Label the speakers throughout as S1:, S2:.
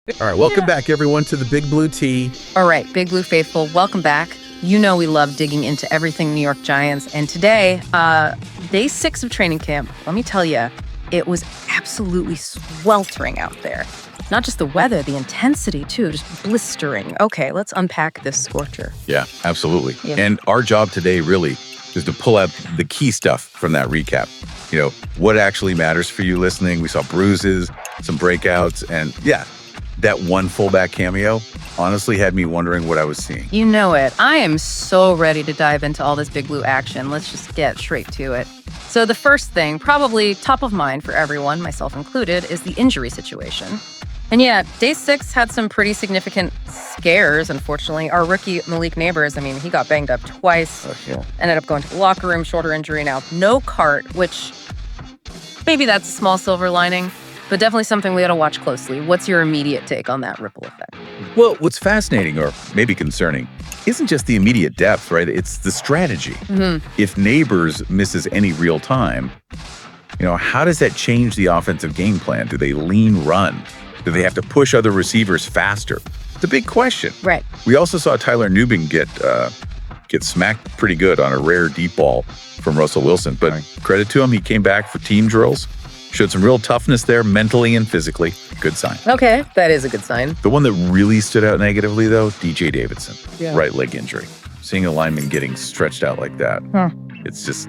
S1: All right, welcome back, everyone, to the Big Blue Tea.
S2: All right, Big Blue faithful, welcome back. You know we love digging into everything New York Giants. And today, day 6 of training camp, let me tell you, it was absolutely sweltering out there. Not just the weather, the intensity, too, just blistering. Okay, let's unpack this scorcher.
S1: Yeah, absolutely.
S2: Yeah.
S1: And our job today really is to pull out the key stuff from that recap. You know, what actually matters for you listening. We saw bruises, some breakouts, and yeah, that one fullback cameo honestly had me wondering what I was seeing.
S2: You know it. I am so ready to dive into all this Big Blue action. Let's just get straight to it. So the first thing, probably top of mind for everyone, myself included, is the injury situation. And yeah, day 6 had some pretty significant scares, unfortunately. Our rookie, Malik Nabers, he got banged up twice. Ended up going to the locker room, shoulder injury now. No cart, which maybe that's a small silver lining, but definitely something we got to watch closely. What's your immediate take on that ripple effect?
S1: Well, what's fascinating, or maybe concerning, isn't just the immediate depth, right? It's the strategy. If Nabers misses any real time, how does that change the offensive game plan? Do they lean run? Do they have to push other receivers faster? It's a big question.
S2: Right.
S1: We also saw Tyler Nubin get smacked pretty good on a rare deep ball from Russell Wilson. But credit to him, he came back for team drills, showed some real toughness there mentally and physically. Good sign.
S2: Okay, that is a good sign.
S1: The one that really stood out negatively, though, DJ Davidson, right leg injury. Seeing a lineman getting stretched out like that, it's just,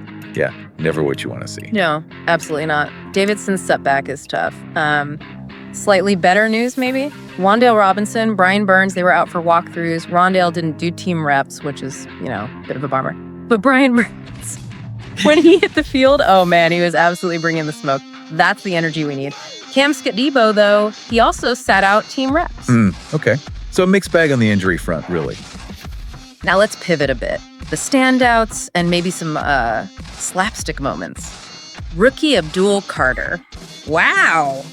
S1: never what you want to see.
S2: No, absolutely not. Davidson's setback is tough. Slightly better news, maybe. Wan'Dale Robinson, Brian Burns, they were out for walkthroughs. Rondale didn't do team reps, which is, a bit of a bummer. But Brian Burns, when he hit the field, oh man, he was absolutely bringing the smoke. That's the energy we need. Skattebo, though, he also sat out team reps.
S1: Okay. So a mixed bag on the injury front, really.
S2: Now let's pivot a bit. The standouts and maybe some slapstick moments. Rookie Abdul Carter. Wow.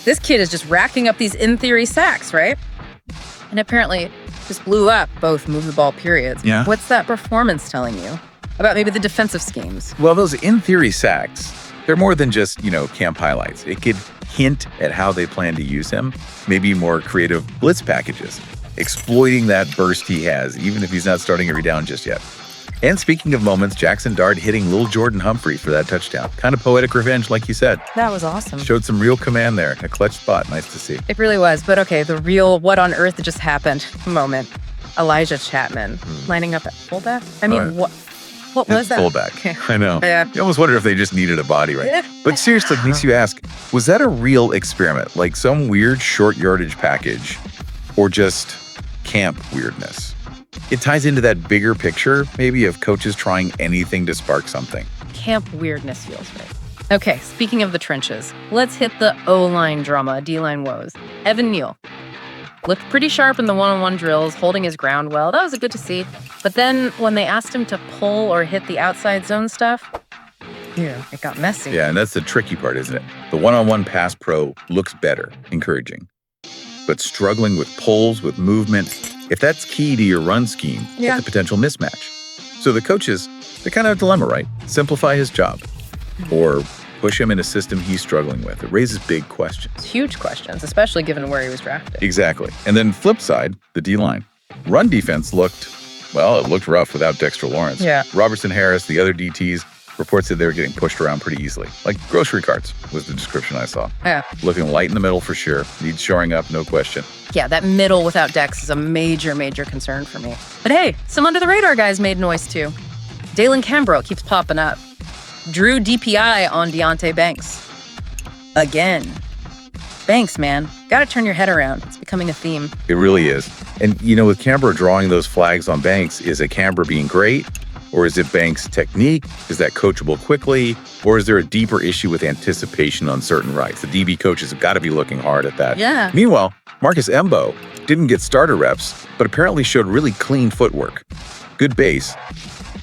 S2: This kid is just racking up these in-theory sacks, right? And apparently just blew up both move the ball periods.
S1: Yeah.
S2: What's that performance telling you about maybe the defensive schemes?
S1: Well, those in-theory sacks, they're more than just, camp highlights. It could hint at how they plan to use him, maybe more creative blitz packages, exploiting that burst he has, even if he's not starting every down just yet. And speaking of moments, Jaxson Dart hitting little Jordan Humphrey for that touchdown. Kind of poetic revenge, like you said.
S2: That was awesome.
S1: Showed some real command there. A clutch spot. Nice to see.
S2: It really was. But okay, the real what on earth just happened moment. Elijah Chatman lining up at fullback. What was that?
S1: Fullback.
S2: Okay.
S1: I know.
S2: Yeah.
S1: You almost wonder if they just needed a body, right?
S2: Yeah.
S1: But seriously, it makes you ask, was that a real experiment? Like some weird short yardage package? Or just camp weirdness? It ties into that bigger picture, maybe, of coaches trying anything to spark something.
S2: Camp weirdness feels right. Okay, speaking of the trenches, let's hit the O-line drama, D-line woes. Evan Neal looked pretty sharp in the one-on-one drills, holding his ground well. That was good to see. But then when they asked him to pull or hit the outside zone stuff, it got messy.
S1: Yeah, and that's the tricky part, isn't it? The one-on-one pass pro looks better, encouraging. But struggling with pulls, with movement, if that's key to your run scheme, it's a potential mismatch. So the coaches, they're kind of a dilemma, right? Simplify his job or push him in a system he's struggling with. It raises big questions.
S2: Huge questions, especially given where he was drafted.
S1: Exactly. And then flip side, the D-line. Run defense looked rough without Dexter Lawrence.
S2: Yeah.
S1: Robertson Harris, the other DTs, reports that they were getting pushed around pretty easily. Like grocery carts was the description I saw.
S2: Yeah.
S1: Looking light in the middle for sure. Needs shoring up, no question.
S2: Yeah, that middle without Dex is a major, major concern for me. But hey, some under-the-radar guys made noise too. Dalen Cambre keeps popping up. Drew DPI on Deonte Banks. Again. Banks, man. Gotta turn your head around. It's becoming a theme.
S1: It really is. And, with Cambre drawing those flags on Banks, is it Cambre being great? Or is it Banks' technique? Is that coachable quickly? Or is there a deeper issue with anticipation on certain rights? The DB coaches have got to be looking hard at that.
S2: Yeah.
S1: Meanwhile, Marcus Embo didn't get starter reps, but apparently showed really clean footwork, good base,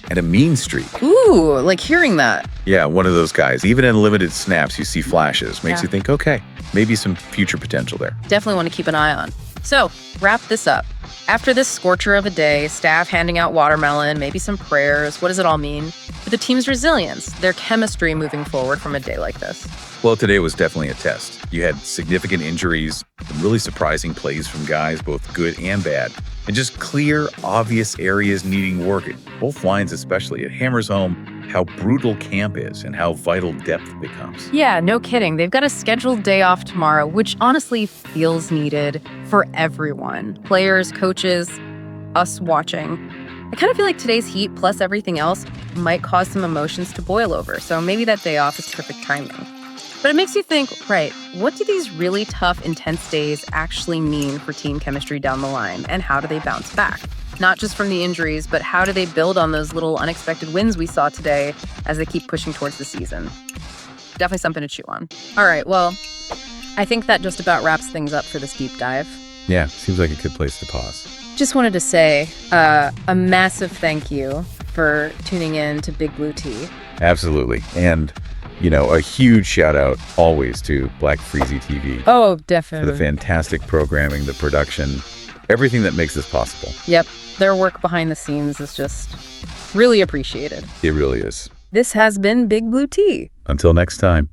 S1: and a mean streak.
S2: Ooh, like hearing that.
S1: Yeah, one of those guys. Even in limited snaps, you see flashes. Makes you think, okay, maybe some future potential there.
S2: Definitely want to keep an eye on. So, wrap this up. After this scorcher of a day, staff handing out watermelon, maybe some prayers, what does it all mean for the team's resilience, their chemistry moving forward from a day like this?
S1: Well, today was definitely a test. You had significant injuries, some really surprising plays from guys, both good and bad, and just clear, obvious areas needing work at both lines especially. It hammers home how brutal camp is and how vital depth becomes.
S2: Yeah, no kidding. They've got a scheduled day off tomorrow, which honestly feels needed for everyone. Players, coaches, us watching. I kind of feel like today's heat plus everything else might cause some emotions to boil over, so maybe that day off is perfect timing. But it makes you think, right, what do these really tough, intense days actually mean for team chemistry down the line, and how do they bounce back? Not just from the injuries, but how do they build on those little unexpected wins we saw today as they keep pushing towards the season? Definitely something to chew on. All right, well, I think that just about wraps things up for this deep dive.
S1: Yeah, seems like a good place to pause.
S2: Just wanted to say a massive thank you for tuning in to Big Blue Tea.
S1: Absolutely. And a huge shout out always to Black Freezy TV.
S2: Oh,
S1: For
S2: definitely.
S1: the fantastic programming, the production, everything that makes this possible.
S2: Yep, their work behind the scenes is just really appreciated.
S1: It really is.
S2: This has been Big Blue Tea.
S1: Until next time.